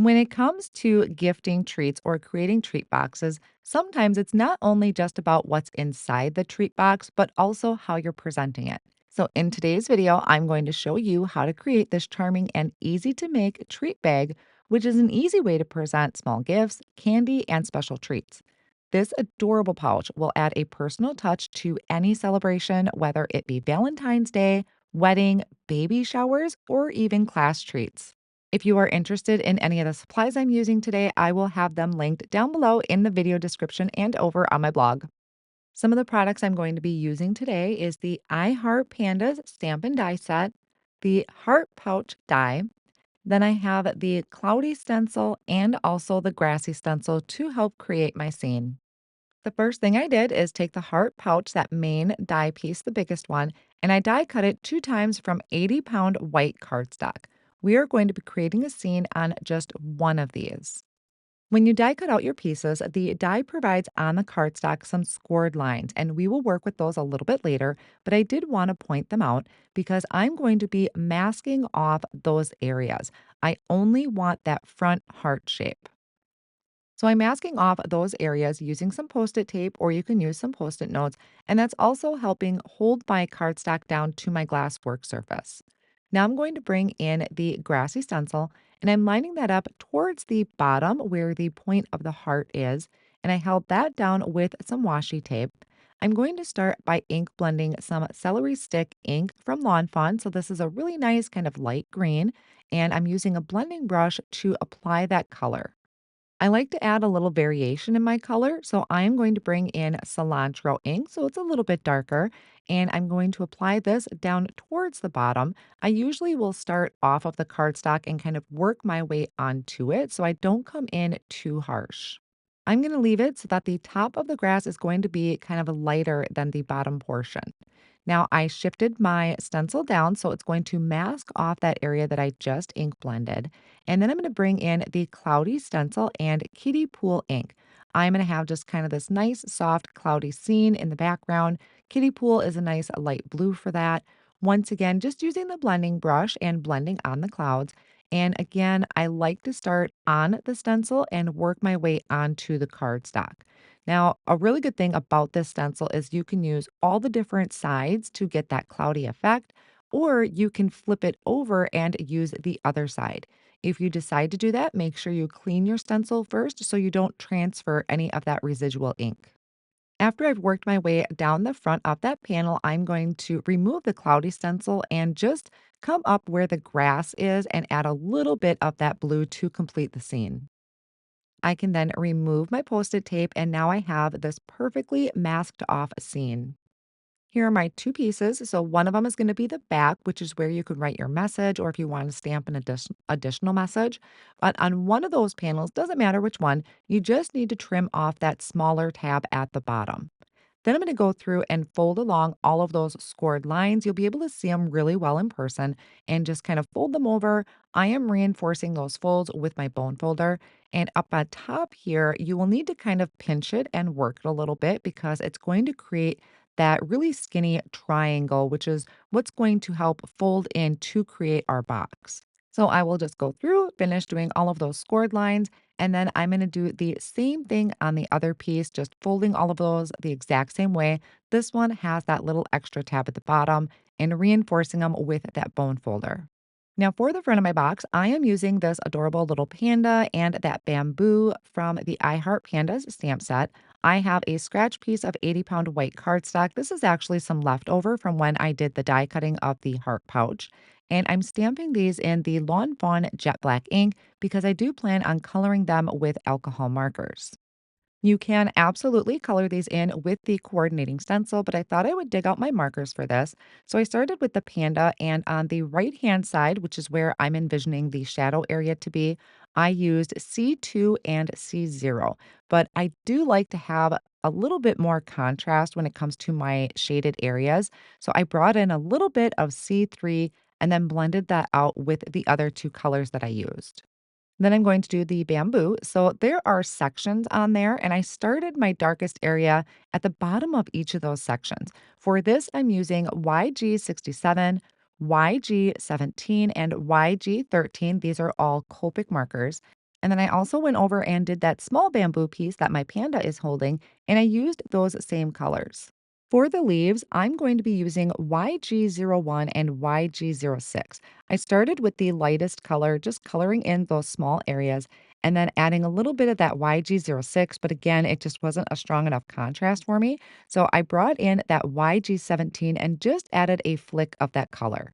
When it comes to gifting treats or creating treat boxes, sometimes it's not only just about what's inside the treat box, but also how you're presenting it. So, in today's video, I'm going to show you how to create this charming and easy to make treat bag, which is an easy way to present small gifts, candy, and special treats. This adorable pouch will add a personal touch to any celebration, whether it be Valentine's Day, wedding, baby showers, or even class treats. If you are interested in any of the supplies I'm using today, I will have them linked down below in the video description and over on my blog. Some of the products I'm going to be using today is the I Heart Pandas stamp and die set, the Heart Pouch die, then I have the Cloudy stencil and also the Grassy stencil to help create my scene. The first thing I did is take the Heart Pouch, that main die piece, the biggest one, and I die cut it 2 times from 80-pound white cardstock. We are going to be creating a scene on just one of these. When you die cut out your pieces, the die provides on the cardstock some scored lines, and we will work with those a little bit later, but I did want to point them out because I'm going to be masking off those areas. I only want that front heart shape. So I'm masking off those areas using some Post-it tape, or you can use some Post-it notes, and that's also helping hold my cardstock down to my glass work surface. Now I'm going to bring in the grassy stencil, and I'm lining that up towards the bottom where the point of the heart is, and I held that down with some washi tape. I'm going to start by ink blending some Celery Stick ink from Lawn Fawn. So this is a really nice kind of light green, and I'm using a blending brush to apply that color. I like to add a little variation in my color, so I am going to bring in cilantro ink, so it's a little bit darker, and I'm going to apply this down towards the bottom. I usually will start off of the cardstock and kind of work my way onto it so I don't come in too harsh. I'm going to leave it so that the top of the grass is going to be kind of lighter than the bottom portion. Now I shifted my stencil down so it's going to mask off that area that I just ink blended. And then I'm going to bring in the cloudy stencil and Kiddie Pool ink. I'm going to have just kind of this nice, soft, cloudy scene in the background. Kiddie Pool is a nice light blue for that. Once again, just using the blending brush and blending on the clouds. And again, I like to start on the stencil and work my way onto the cardstock. Now, a really good thing about this stencil is you can use all the different sides to get that cloudy effect, or you can flip it over and use the other side. If you decide to do that, make sure you clean your stencil first so you don't transfer any of that residual ink. After I've worked my way down the front of that panel, I'm going to remove the cloudy stencil and just come up where the grass is and add a little bit of that blue to complete the scene. I can then remove my Post-it tape, and now I have this perfectly masked off scene. Here are my two pieces. So one of them is going to be the back, which is where you could write your message, or if you want to stamp an additional message. But on one of those panels, doesn't matter which one, you just need to trim off that smaller tab at the bottom. Then I'm going to go through and fold along all of those scored lines. You'll be able to see them really well in person and just kind of fold them over. I am reinforcing those folds with my bone folder. And up on top here, you will need to kind of pinch it and work it a little bit because it's going to create that really skinny triangle, which is what's going to help fold in to create our box. So I will just go through, finish doing all of those scored lines, and then I'm going to do the same thing on the other piece, just folding all of those the exact same way. This one has that little extra tab at the bottom and reinforcing them with that bone folder. Now for the front of my box, I am using this adorable little panda and that bamboo from the I Heart Pandas stamp set. I have a scratch piece of 80-pound white cardstock. This is actually some leftover from when I did the die cutting of the heart pouch. And I'm stamping these in the Lawn Fawn Jet Black ink because I do plan on coloring them with alcohol markers. You can absolutely color these in with the coordinating stencil, but I thought I would dig out my markers for this. So I started with the panda, and on the right-hand side, which is where I'm envisioning the shadow area to be, I used C2 and C0. But I do like to have a little bit more contrast when it comes to my shaded areas. So I brought in a little bit of C3 and then blended that out with the other two colors that I used. Then I'm going to do the bamboo. So there are sections on there, and I started my darkest area at the bottom of each of those sections. For this, I'm using YG67, YG17, and YG13. These are all Copic markers. And then I also went over and did that small bamboo piece that my panda is holding, and I used those same colors. For the leaves, I'm going to be using YG01 and YG06. I started with the lightest color, just coloring in those small areas, and then adding a little bit of that YG06. But again, it just wasn't a strong enough contrast for me. So I brought in that YG17 and just added a flick of that color.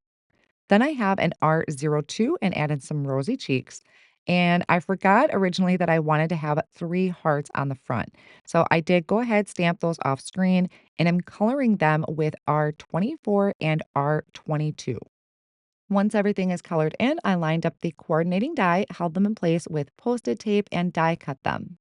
Then I have an R02 and added some rosy cheeks. And I forgot originally that I wanted to have 3 hearts on the front. So I did go ahead, stamp those off screen, and I'm coloring them with R24 and R22. Once everything is colored in, I lined up the coordinating die, held them in place with Post-it tape, and die cut them.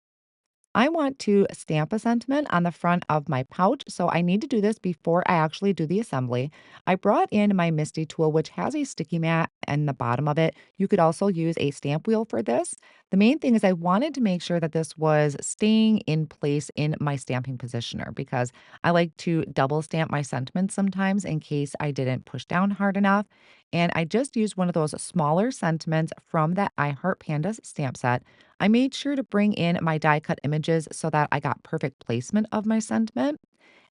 I want to stamp a sentiment on the front of my pouch, so I need to do this before I actually do the assembly. I brought in my Misti tool, which has a sticky mat in the bottom of it. You could also use a stamp wheel for this. The main thing is I wanted to make sure that this was staying in place in my stamping positioner because I like to double stamp my sentiments sometimes in case I didn't push down hard enough. And I just used one of those smaller sentiments from that I Heart Pandas stamp set. I made sure to bring in my die cut images so that I got perfect placement of my sentiment.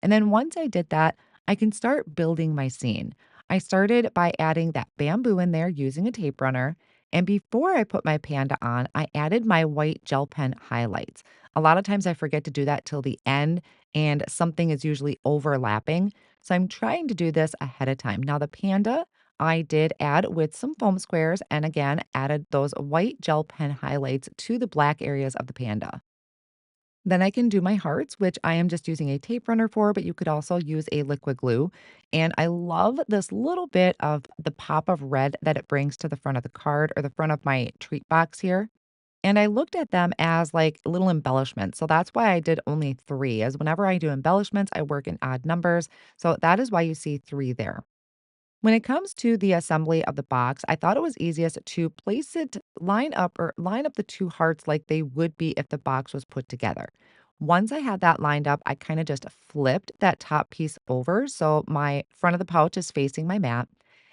And then once I did that, I can start building my scene. I started by adding that bamboo in there using a tape runner. And before I put my panda on, I added my white gel pen highlights. A lot of times I forget to do that till the end, and something is usually overlapping. So I'm trying to do this ahead of time. Now, the panda I did add with some foam squares and again added those white gel pen highlights to the black areas of the panda. Then I can do my hearts, which I am just using a tape runner for, but you could also use a liquid glue. And I love this little bit of the pop of red that it brings to the front of the card or the front of my treat box here. And I looked at them as like little embellishments. So that's why I did only 3, as whenever I do embellishments, I work in odd numbers. So that is why you see 3 there. When it comes to the assembly of the box, I thought it was easiest to place it line up the 2 hearts like they would be if the box was put together. Once I had that lined up, I kind of just flipped that top piece over so my front of the pouch is facing my mat.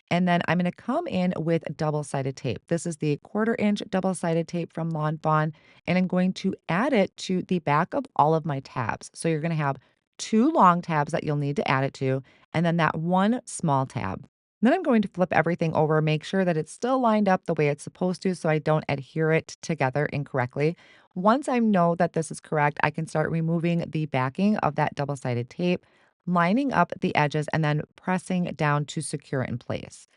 And then I'm going to come in with double-sided tape. This is the 1/4 inch double-sided tape from Lawn Fawn, and I'm going to add it to the back of all of my tabs. So you're going to have 2 long tabs that you'll need to add it to, and then that one small tab. Then I'm going to flip everything over, make sure that it's still lined up the way it's supposed to so I don't adhere it together incorrectly. Once I know that this is correct, I can start removing the backing of that double-sided tape, lining up the edges, and then pressing down to secure it in place.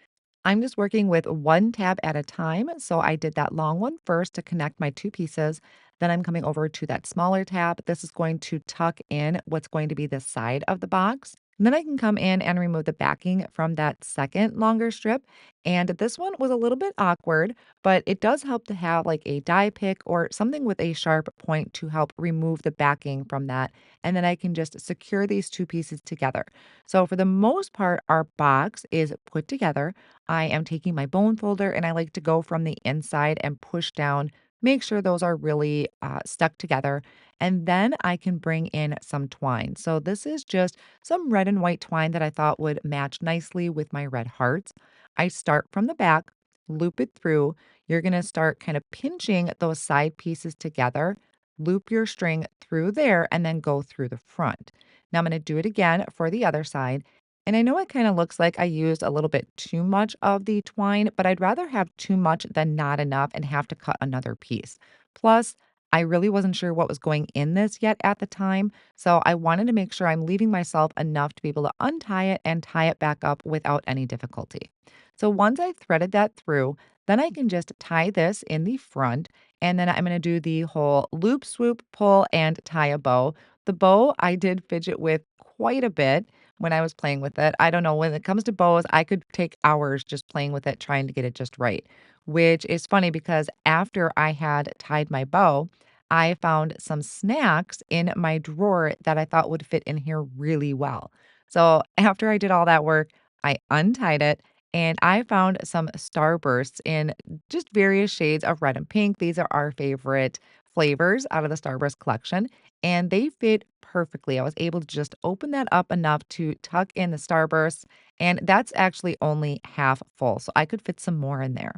I'm just working with 1 tab at a time. So I did that long one first to connect my 2 pieces. Then I'm coming over to that smaller tab. This is going to tuck in what's going to be the side of the box. And then I can come in and remove the backing from that second longer strip. And this one was a little bit awkward, but it does help to have like a die pick or something with a sharp point to help remove the backing from that. And then I can just secure these 2 pieces together. So for the most part, our box is put together. I am taking my bone folder and I like to go from the inside and push down, make sure those are really stuck together. And then I can bring in some twine. So this is just some red and white twine that I thought would match nicely with my red hearts. I start from the back, loop it through. You're going to start kind of pinching those side pieces together, loop your string through there, and then go through the front. Now I'm going to do it again for the other side. And I know it kind of looks like I used a little bit too much of the twine, but I'd rather have too much than not enough and have to cut another piece. Plus, I really wasn't sure what was going in this yet at the time, so I wanted to make sure I'm leaving myself enough to be able to untie it and tie it back up without any difficulty. So once I threaded that through, then I can just tie this in the front, and then I'm going to do the whole loop, swoop, pull, and tie a bow. The bow I did fidget with quite a bit when I was playing with it. I don't know, when it comes to bows, I could take hours just playing with it, trying to get it just right, which is funny because after I had tied my bow, I found some snacks in my drawer that I thought would fit in here really well. So after I did all that work, I untied it and I found some Starbursts in just various shades of red and pink. These are our favorite flavors out of the Starburst collection, and they fit perfectly. I was able to just open that up enough to tuck in the Starburst, and that's actually only half full, so I could fit some more in there.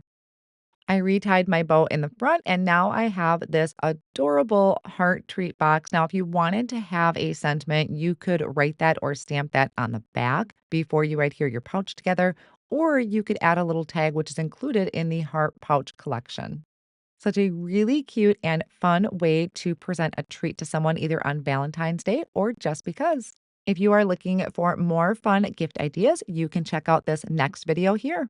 I retied my bow in the front and now I have this adorable heart treat box. Now, if you wanted to have a sentiment, you could write that or stamp that on the back before you write here your pouch together, or you could add a little tag, which is included in the heart pouch collection. Such a really cute and fun way to present a treat to someone either on Valentine's Day or just because. If you are looking for more fun gift ideas, you can check out this next video here.